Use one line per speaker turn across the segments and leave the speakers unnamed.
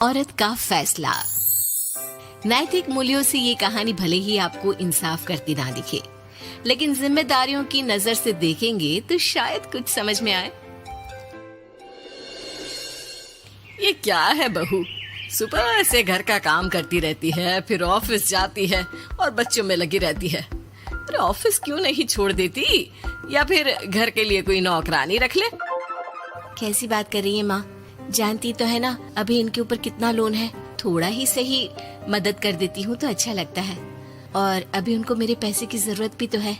औरत का फैसला। नैतिक मूल्यों से ये कहानी भले ही आपको इंसाफ करती ना दिखे, लेकिन जिम्मेदारियों की नजर से देखेंगे तो शायद कुछ समझ में आए।
ये क्या है बहू, सुबह से घर का काम करती रहती है, फिर ऑफिस जाती है और बच्चों में लगी रहती है। अरे ऑफिस क्यों नहीं छोड़ देती, या फिर घर के लिए कोई नौकरानी रख ले।
कैसी बात कर रही है माँ? जानती तो है ना अभी इनके ऊपर कितना लोन है। थोड़ा ही सही मदद कर देती हूँ तो अच्छा लगता है, और अभी उनको मेरे पैसे की जरूरत भी तो है।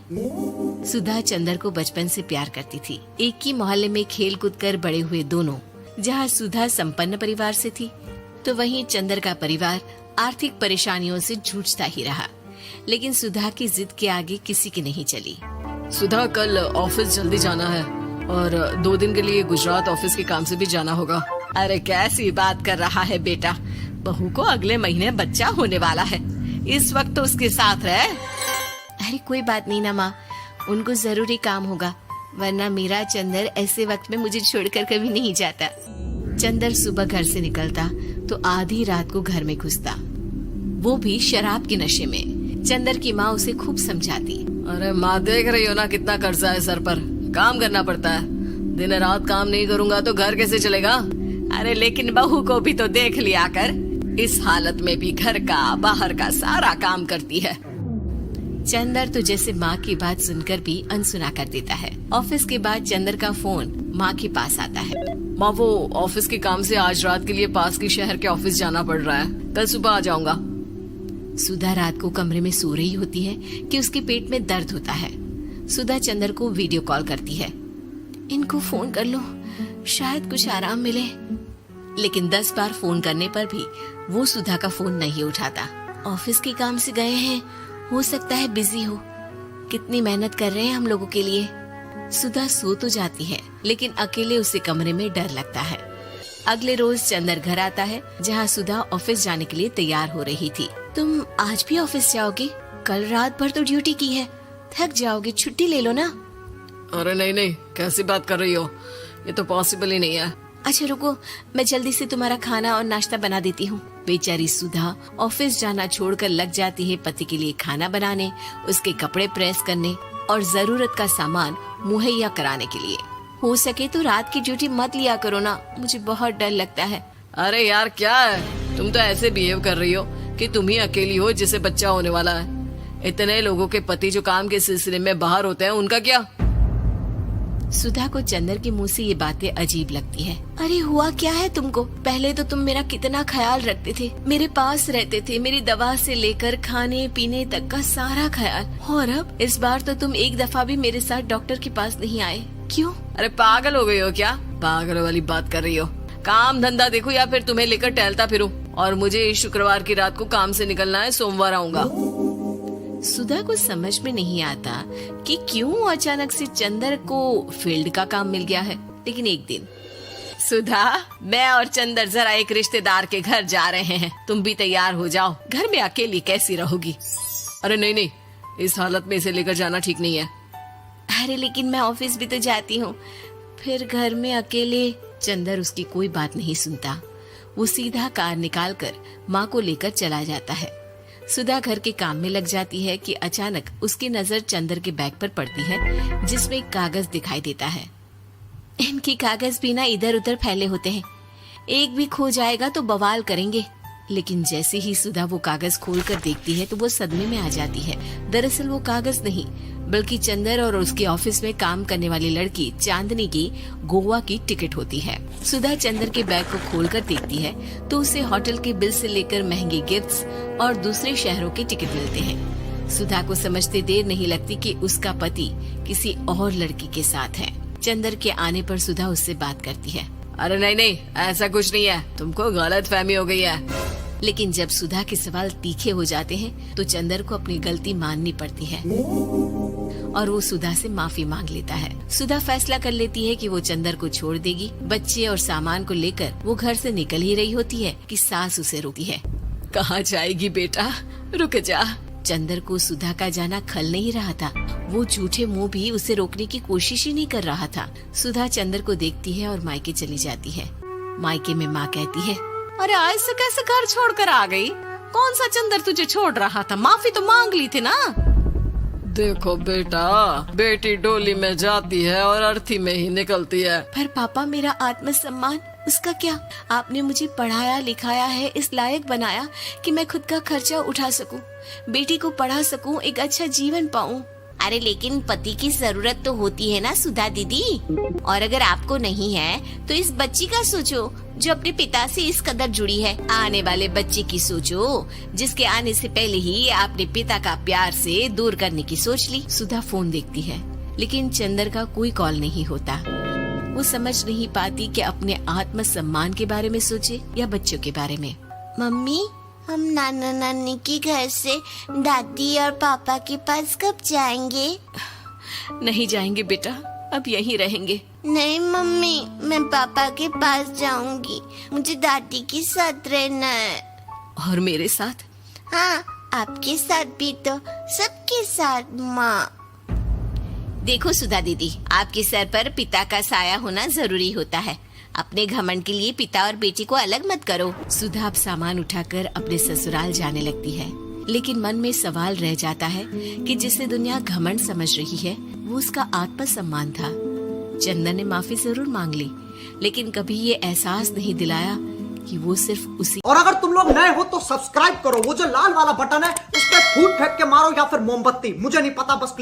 सुधा चंदर को बचपन से प्यार करती थी। एक ही मोहल्ले में खेल कूद कर बड़े हुए दोनों। जहाँ सुधा संपन्न परिवार से थी, तो वहीं चंदर का परिवार आर्थिक परेशानियों से जूझता ही रहा। लेकिन सुधा की जिद के आगे किसी की नहीं चली।
सुधा, कल ऑफिस जल्दी जाना है और 2 दिन के लिए गुजरात ऑफिस के काम से भी जाना होगा। अरे कैसी बात कर रहा है बेटा, बहू को अगले महीने बच्चा होने वाला है, इस वक्त तो उसके साथ रहे।
अरे कोई बात नहीं ना माँ, उनको जरूरी काम होगा, वरना मेरा चंदर ऐसे वक्त में मुझे छोड़कर कभी नहीं जाता। चंदर सुबह घर से निकलता तो आधी रात को घर में घुसता, वो भी शराब के नशे में। चंदर की माँ उसे खूब समझाती।
अरे माँ, देख रही हो ना कितना कर्जा है सर पर, काम करना पड़ता है। दिन रात काम नहीं करूँगा तो घर कैसे चलेगा। अरे लेकिन बहू को भी तो देख लिया कर, इस हालत में भी घर का बाहर का सारा काम करती है।
चंदर तो जैसे माँ की बात सुनकर भी अनसुना कर देता है। ऑफिस के बाद चंदर का फोन माँ के पास आता है।
माँ, वो ऑफिस के काम से आज रात के लिए पास के शहर के ऑफिस जाना पड़ रहा है, कल सुबह आ जाऊंगा।
सुधा रात को कमरे में सो रही होती है कि उसके पेट में दर्द होता है। सुधा चंदर को वीडियो कॉल करती है। इनको फोन कर लो, शायद कुछ आराम मिले। लेकिन 10 बार फोन करने पर भी वो सुधा का फोन नहीं उठाता। ऑफिस के काम से गए हैं, हो सकता है बिजी हो। कितनी मेहनत कर रहे हैं हम लोगों के लिए। सुधा सो तो जाती है, लेकिन अकेले उसे कमरे में डर लगता है। अगले रोज चंदर घर आता है, जहाँ सुधा ऑफिस जाने के लिए तैयार हो रही थी। तुम आज भी ऑफिस जाओगे? कल रात भर तो ड्यूटी की है, थक जाओगे, छुट्टी ले लो ना।
अरे नहीं, कैसी बात कर रही हो, ये तो पॉसिबल ही नहीं है।
अच्छा रुको, मैं जल्दी से तुम्हारा खाना और नाश्ता बना देती हूँ। बेचारी सुधा ऑफिस जाना छोड़कर लग जाती है पति के लिए खाना बनाने, उसके कपड़े प्रेस करने और जरूरत का सामान मुहैया कराने के लिए। हो सके तो रात की ड्यूटी मत लिया करो ना, मुझे बहुत डर लगता है।
अरे यार क्या है, तुम तो ऐसे बिहेव कर रही हो कि तुम ही अकेली हो जिसे बच्चा होने वाला है। इतने लोगों के पति जो काम के सिलसिले में बाहर होते हैं, उनका क्या?
सुधा को चंदर के मुंह से ये बातें अजीब लगती है। अरे हुआ क्या है तुमको? पहले तो तुम मेरा कितना ख्याल रखते थे, मेरे पास रहते थे, मेरी दवा से लेकर खाने पीने तक का सारा ख्याल। और अब इस बार तो तुम एक दफा भी मेरे साथ डॉक्टर के पास नहीं आए, क्यों?
अरे पागल हो गई हो क्या? पागल वाली बात कर रही हो। काम धंधा देखो या फिर तुम्हें लेकर टहलता फिरो। और मुझे शुक्रवार की रात को काम से निकलना है, सोमवार आऊंगा।
सुधा को समझ में नहीं आता कि क्यों अचानक से चंदर को फील्ड का काम मिल गया है। लेकिन एक दिन, सुधा, मैं और चंदर जरा एक रिश्तेदार के घर जा रहे हैं, तुम भी तैयार हो जाओ, घर में अकेली कैसी रहोगी?
अरे नहीं, इस हालत में इसे लेकर जाना ठीक नहीं है।
अरे लेकिन मैं ऑफिस भी तो जाती हूँ, फिर घर में अकेले। चंदर उसकी कोई बात नहीं सुनता। वो सीधा कार निकाल कर माँ को लेकर चला जाता है। सुधा घर के काम में लग जाती है कि अचानक उसकी नजर चंदर के बैग पर पड़ती है, जिसमें एक कागज दिखाई देता है। इनकी कागज भी ना इधर उधर फैले होते हैं, एक भी खो जाएगा तो बवाल करेंगे। लेकिन जैसे ही सुधा वो कागज खोलकर देखती है तो वो सदमे में आ जाती है। दरअसल वो कागज नहीं, बल्कि चंदर और उसके ऑफिस में काम करने वाली लड़की चांदनी की गोवा की टिकट होती है। सुधा चंदर के बैग को खोलकर देखती है तो उसे होटल के बिल से लेकर महंगे गिफ्ट्स और दूसरे शहरों के टिकट मिलते हैं। सुधा को समझते देर नहीं लगती कि उसका पति किसी और लड़की के साथ है। चंदर के आने पर सुधा उससे बात करती है।
अरे नहीं, ऐसा कुछ नहीं है, तुमको गलत फहमी हो गई है।
लेकिन जब सुधा के सवाल तीखे हो जाते हैं तो चंदर को अपनी गलती माननी पड़ती है और वो सुधा से माफी मांग लेता है। सुधा फैसला कर लेती है कि वो चंदर को छोड़ देगी। बच्चे और सामान को लेकर वो घर से निकल ही रही होती है कि सास उसे रोकती है।
कहाँ जाएगी बेटा, रुक जा।
चंदर को सुधा का जाना खल नहीं रहा था। वो झूठे मुंह भी उसे रोकने की कोशिश ही नहीं कर रहा था। सुधा चंदर को देखती है और मायके चली जाती है। मायके में माँ कहती है,
अरे आज से कैसे घर छोड़कर आ गई? कौन सा चंदर तुझे छोड़ रहा था? माफी तो मांग ली थी ना। देखो बेटा, बेटी डोली में जाती है और अर्थी में ही निकलती है।
पर पापा, मेरा आत्मसम्मान, उसका क्या? आपने मुझे पढ़ाया लिखाया है, इस लायक बनाया कि मैं खुद का खर्चा उठा सकूं, बेटी को पढ़ा सकूं, एक अच्छा जीवन पाऊं। अरे लेकिन पति की जरूरत तो होती है ना सुधा दीदी, और अगर आपको नहीं है तो इस बच्ची का सोचो जो अपने पिता से इस कदर जुड़ी है। आने वाले बच्चे की सोचो जिसके आने से पहले ही आपने पिता का प्यार से दूर करने की सोच ली। सुधा फोन देखती है लेकिन चंदर का कोई कॉल नहीं होता। वो समझ नहीं पाती कि अपने आत्म सम्मान के बारे में सोचे या बच्चों के बारे में। मम्मी, हम नाना नानी के घर से दादी और पापा के पास कब जाएंगे?
नहीं जाएंगे बेटा, अब यहीं रहेंगे।
नहीं मम्मी, मैं पापा के पास जाऊंगी, मुझे दादी के साथ रहना है।
और मेरे साथ?
हाँ, आपके साथ भी तो, सबके साथ माँ। देखो सुधा दीदी, आपके सर पर पिता का साया होना जरूरी होता है। अपने घमंड के लिए पिता और बेटी को अलग मत करो। सुधा अब सामान उठाकर अपने ससुराल जाने लगती है, लेकिन मन में सवाल रह जाता है कि जिसे दुनिया घमंड समझ रही है वो उसका आत्मसम्मान था। चंदन ने माफी जरूर मांग ली, लेकिन कभी ये एहसास नहीं दिलाया कि वो सिर्फ उसी।
और अगर तुम लोग नए हो तो सब्सक्राइब करो, वो जो लाल वाला बटन है उस पर फूट फेंक के मारो या फिर मोमबत्ती, मुझे नहीं पता, बस